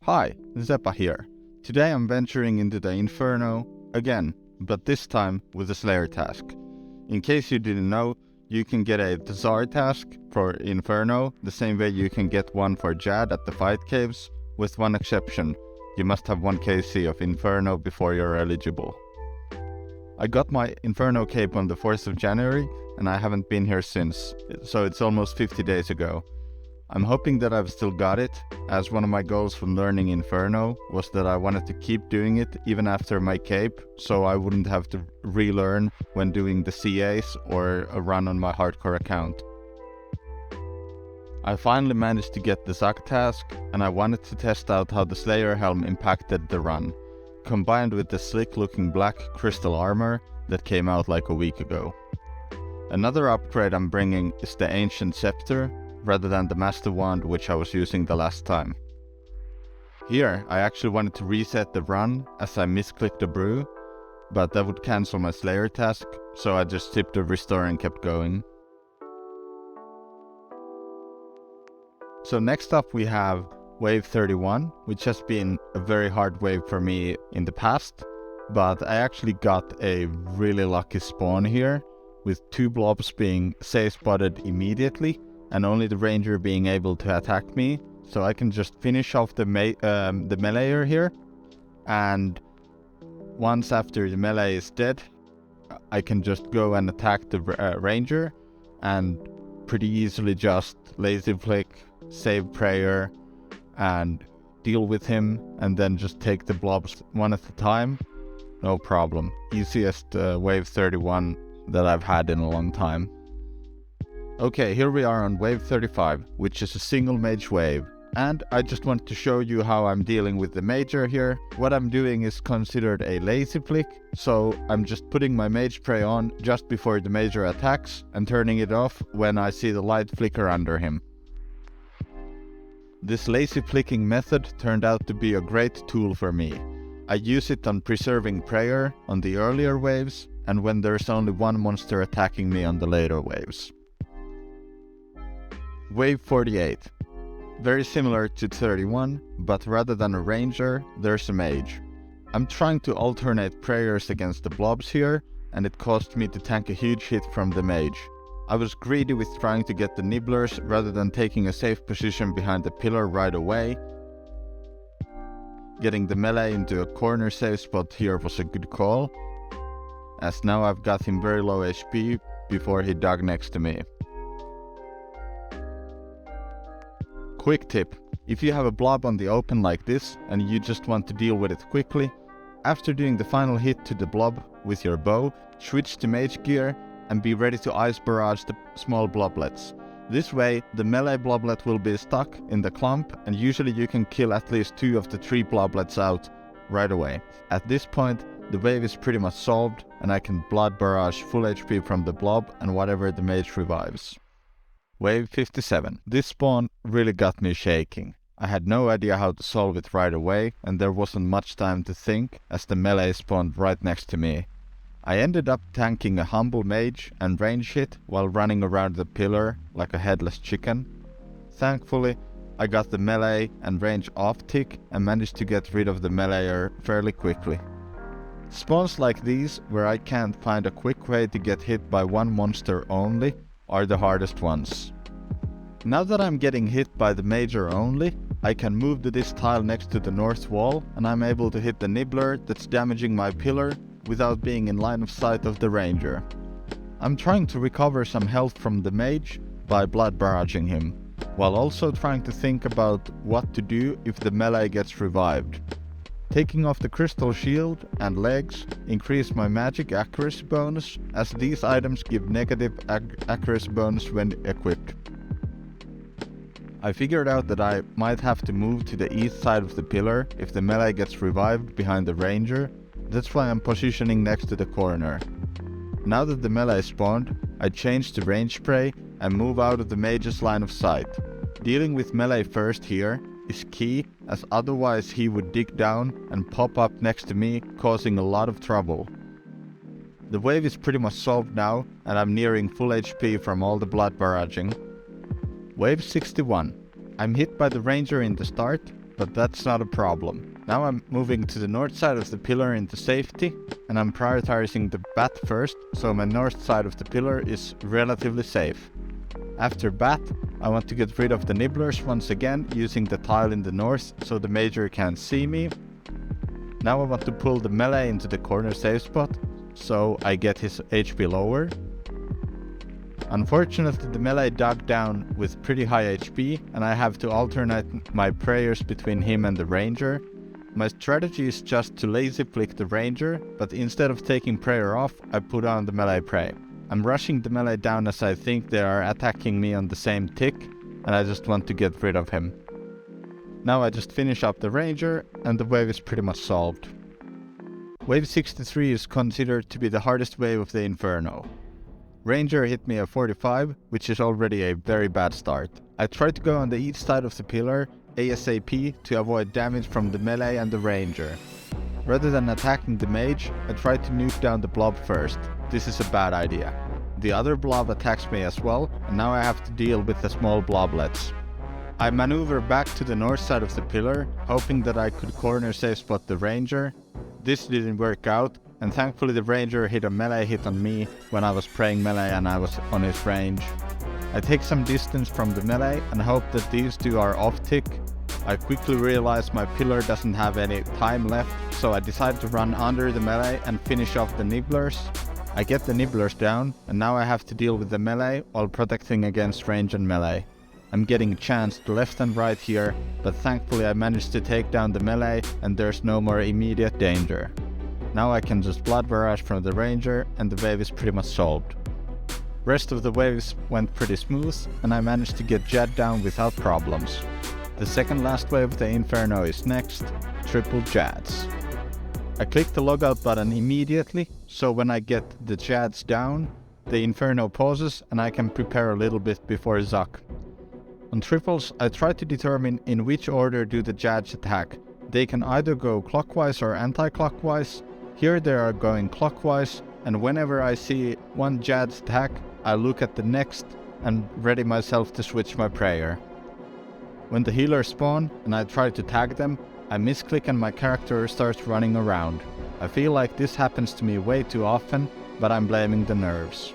Hi, Zepa here. Today I'm venturing into the Inferno again, but this time with a Slayer task. In case you didn't know, you can get a Tsar task for Inferno the same way you can get one for Jad at the fight caves, with one exception. You must have 1 KC of Inferno before you're eligible. I got my Inferno cape on the 4th of January and I haven't been here since, so it's almost 50 days ago. I'm hoping that I've still got it, as one of my goals from learning Inferno was that I wanted to keep doing it even after my cape, so I wouldn't have to relearn when doing the CAs or a run on my hardcore account. I finally managed to get the TzKal task, and I wanted to test out how the Slayer helm impacted the run, combined with the slick looking black Crystal Armour that came out like a week ago. Another upgrade I'm bringing is the Ancient Sceptre, rather than the Master Wand which I was using the last time. Here I actually wanted to reset the run as I misclicked a brew, but that would cancel my Slayer task, so I just tipped the restore and kept going. So next up we have wave 31, which has been a very hard wave for me in the past, but I actually got a really lucky spawn here, with 2 blobs being safe spotted immediately, and only the ranger being able to attack me, so I can just finish off the meleeer here, and once after the melee is dead, I can just go and attack the ranger, and pretty easily just lazy flick, save prayer, and deal with him, and then just take the blobs one at a time. No problem. Easiest wave 31 that I've had in a long time. Okay, here we are on wave 35, which is a single mage wave, and I just want to show you how I'm dealing with the major here. What I'm doing is considered a lazy flick, so I'm just putting my mage prey on just before the major attacks and turning it off when I see the light flicker under him. This lazy flicking method turned out to be a great tool for me. I use it on preserving prayer on the earlier waves, and when there's only one monster attacking me on the later waves. Wave 48. Very similar to 31, but rather than a ranger, there's a mage. I'm trying to alternate prayers against the blobs here, and it caused me to tank a huge hit from the mage. I was greedy with trying to get the nibblers rather than taking a safe position behind the pillar right away. Getting the melee into a corner safe spot here was a good call, as now I've got him very low HP before he dug next to me. Quick tip, if you have a blob on the open like this and you just want to deal with it quickly, after doing the final hit to the blob with your bow, switch to mage gear and be ready to ice barrage the small bloblets. This way the melee bloblet will be stuck in the clump, and usually you can kill at least 2 of the 3 bloblets out right away. At this point the wave is pretty much solved and I can blood barrage full HP from the blob and whatever the mage revives. Wave 57. This spawn really got me shaking. I had no idea how to solve it right away, and there wasn't much time to think as the melee spawned right next to me. I ended up tanking a humble mage and range hit while running around the pillar like a headless chicken. Thankfully, I got the melee and range off tick and managed to get rid of the meleeer fairly quickly. Spawns like these, where I can't find a quick way to get hit by one monster only, are the hardest ones. Now that I'm getting hit by the major only, I can move to this tile next to the north wall, and I'm able to hit the nibbler that's damaging my pillar without being in line of sight of the ranger. I'm trying to recover some health from the mage by blood barraging him, while also trying to think about what to do if the melee gets revived. Taking off the crystal shield and legs increase my magic accuracy bonus, as these items give negative accuracy bonus when equipped. I figured out that I might have to move to the east side of the pillar if the melee gets revived behind the ranger. That's why I'm positioning next to the corner. Now that the melee spawned, I change to range prey and move out of the mage's line of sight. Dealing with melee first here is key, as otherwise he would dig down and pop up next to me, causing a lot of trouble. The wave is pretty much solved now, and I'm nearing full HP from all the blood barraging. Wave 61. I'm hit by the ranger in the start, but that's not a problem. Now I'm moving to the north side of the pillar into safety, and I'm prioritizing the bat first, so my north side of the pillar is relatively safe. After bat, I want to get rid of the nibblers once again using the tile in the north so the major can't see me. Now I want to pull the melee into the corner safe spot, so I get his HP lower. Unfortunately, the melee dug down with pretty high HP, and I have to alternate my prayers between him and the ranger. My strategy is just to lazy flick the ranger, but instead of taking prayer off, I put on the melee prey. I'm rushing the melee down as I think they are attacking me on the same tick, and I just want to get rid of him. Now I just finish up the ranger, and the wave is pretty much solved. Wave 63 is considered to be the hardest wave of the Inferno. Ranger hit me at 45, which is already a very bad start. I tried to go on the east side of the pillar ASAP to avoid damage from the melee and the ranger. Rather than attacking the mage, I tried to nuke down the blob first. This is a bad idea. The other blob attacks me as well, and now I have to deal with the small bloblets. I maneuver back to the north side of the pillar, hoping that I could corner safe spot the ranger. This didn't work out, and thankfully the ranger hit a melee hit on me when I was praying melee and I was on his range. I take some distance from the melee and hope that these two are off tick. I quickly realize my pillar doesn't have any time left, so I decide to run under the melee and finish off the nibblers. I get the nibblers down, and now I have to deal with the melee while protecting against range and melee. I'm getting chanced left and right here, but thankfully I managed to take down the melee and there's no more immediate danger. Now I can just blood barrage from the ranger and the wave is pretty much solved. Rest of the waves went pretty smooth and I managed to get Jad down without problems. The second last wave of the Inferno is next, triple Jads. I click the logout button immediately, so when I get the Jads down, the Inferno pauses and I can prepare a little bit before TzKal. On triples, I try to determine in which order do the Jads attack. They can either go clockwise or anti-clockwise. Here they are going clockwise, and whenever I see one Jad's attack, I look at the next and ready myself to switch my prayer. When the healers spawn and I try to tag them, I misclick and my character starts running around. I feel like this happens to me way too often, but I'm blaming the nerves.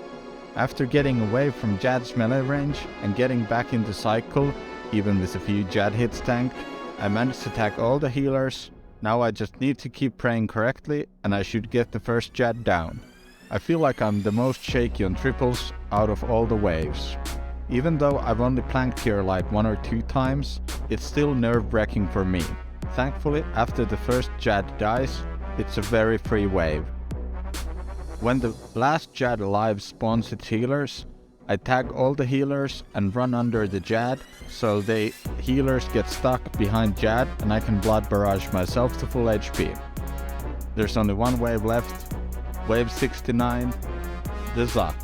After getting away from Jad's melee range and getting back into cycle, even with a few Jad hits tanked, I managed to tag all the healers. Now I just need to keep praying correctly and I should get the first Jad down. I feel like I'm the most shaky on triples out of all the waves. Even though I've only planked here like 1 or 2 times, it's still nerve-wracking for me. Thankfully, after the first Jad dies, it's a very free wave. When the last Jad alive spawns its healers, I tag all the healers and run under the Jad, so the healers get stuck behind Jad and I can blood barrage myself to full HP. There's only one wave left, wave 69, the TzKal.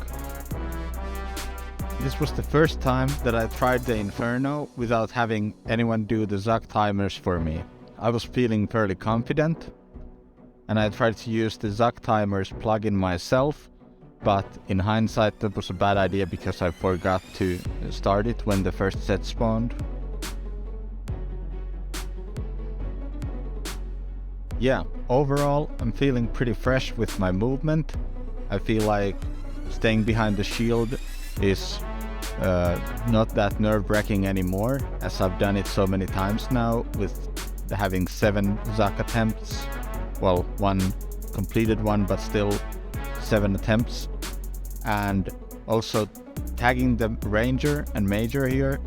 This was the first time that I tried the Inferno without having anyone do the TzKal timers for me. I was feeling fairly confident, and I tried to use the TzKal timers plugin myself, but in hindsight that was a bad idea because I forgot to start it when the first set spawned. Yeah, overall I'm feeling pretty fresh with my movement. I feel like staying behind the shield is not that nerve-wracking anymore, as I've done it so many times now with having 7 TzKal attempts. Well, 1 completed one, but still 7 attempts. And also tagging the ranger and major here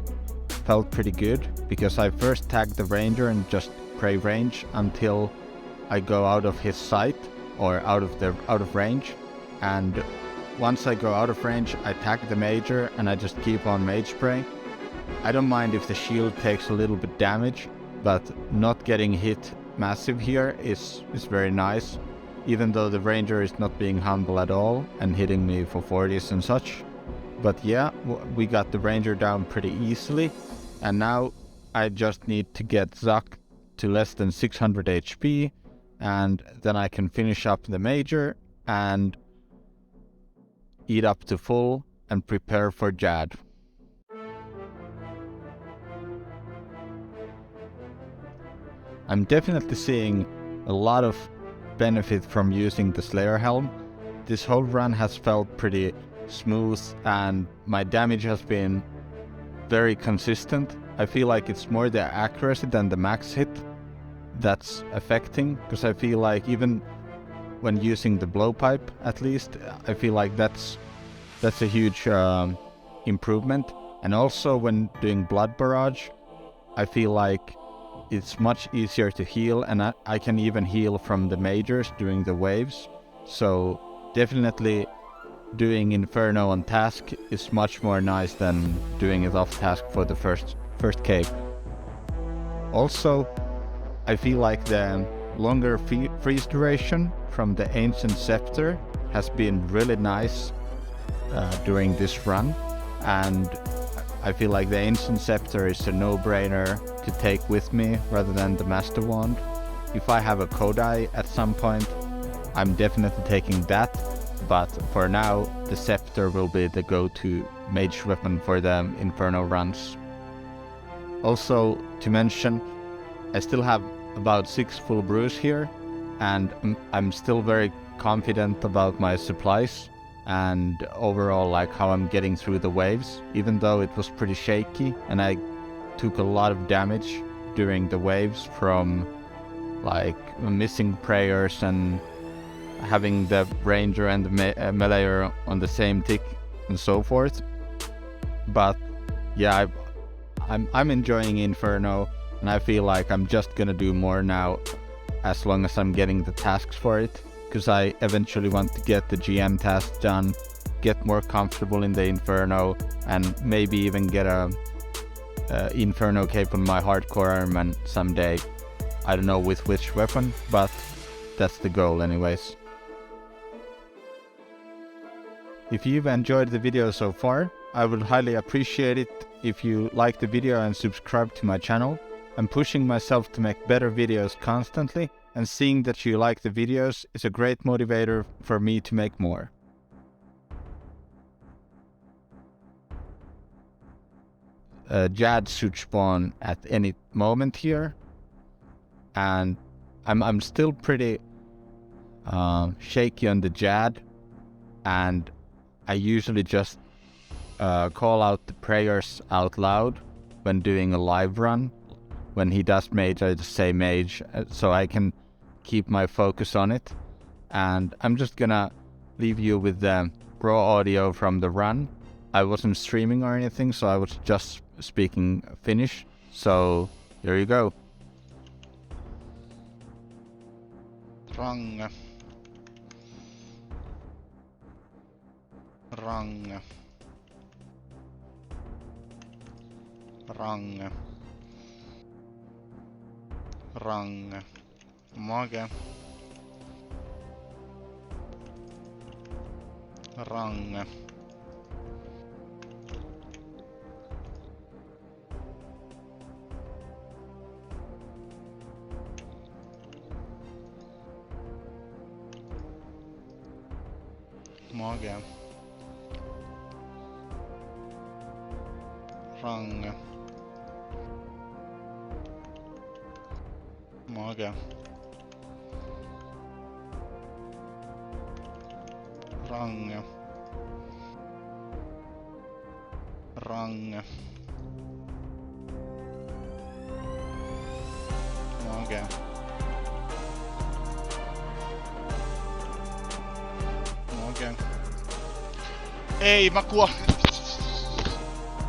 felt pretty good, because I first tagged the ranger and just pray range until I go out of his sight or out of range, and once I go out of range I tag the major and I just keep on mage spray. I don't mind if the shield takes a little bit damage, but not getting hit massive here is very nice, even though the ranger is not being humble at all and hitting me for 40s and such. But yeah, we got the ranger down pretty easily, and now I just need to get TzKal to less than 600 HP, and then I can finish up the major and eat up to full and prepare for Jad. I'm definitely seeing a lot of benefit from using the Slayer Helm. This whole run has felt pretty smooth and my damage has been very consistent. I feel like it's more the accuracy than the max hit that's affecting, because I feel like even when using the blowpipe, at least, I feel like that's a huge improvement. And also when doing Blood Barrage, I feel like it's much easier to heal, and I can even heal from the majors during the waves. So definitely doing Inferno on task is much more nice than doing it off task for the first cape. Also, I feel like the longer freeze duration from the Ancient Sceptre has been really nice during this run, and I feel like the Ancient Sceptre is a no-brainer to take with me rather than the Master Wand. If I have a Kodai at some point, I'm definitely taking that, but for now the Sceptre will be the go-to mage weapon for the Inferno runs. Also to mention, I still have about 6 full brews here, and I'm still very confident about my supplies and overall like how I'm getting through the waves, even though it was pretty shaky and I took a lot of damage during the waves from like missing prayers and having the ranger and the meleeer on the same tick and so forth. But yeah, I'm enjoying Inferno, and I feel like I'm just gonna do more now as long as I'm getting the tasks for it, because I eventually want to get the GM tasks done, get more comfortable in the Inferno, and maybe even get a Inferno cape on my hardcore Ironman someday. I don't know with which weapon, but that's the goal anyways. If you've enjoyed the video so far, I would highly appreciate it if you like the video and subscribe to my channel. I'm pushing myself to make better videos constantly, and seeing that you like the videos is a great motivator for me to make more. Jads should spawn at any moment here, and I'm still pretty shaky on the Jad, and I usually just call out the prayers out loud when doing a live run. When he does mage, I just say mage, so I can keep my focus on it. And I'm just gonna leave you with the raw audio from the run. I wasn't streaming or anything, so I was just speaking Finnish. So there you go. Ranga. Ranga. Ranga. Ranga. Mage. Ranga. Mage. Ranga. Mage. Ranga. Ranga. Mage. Mage. Ei, mä kuolin.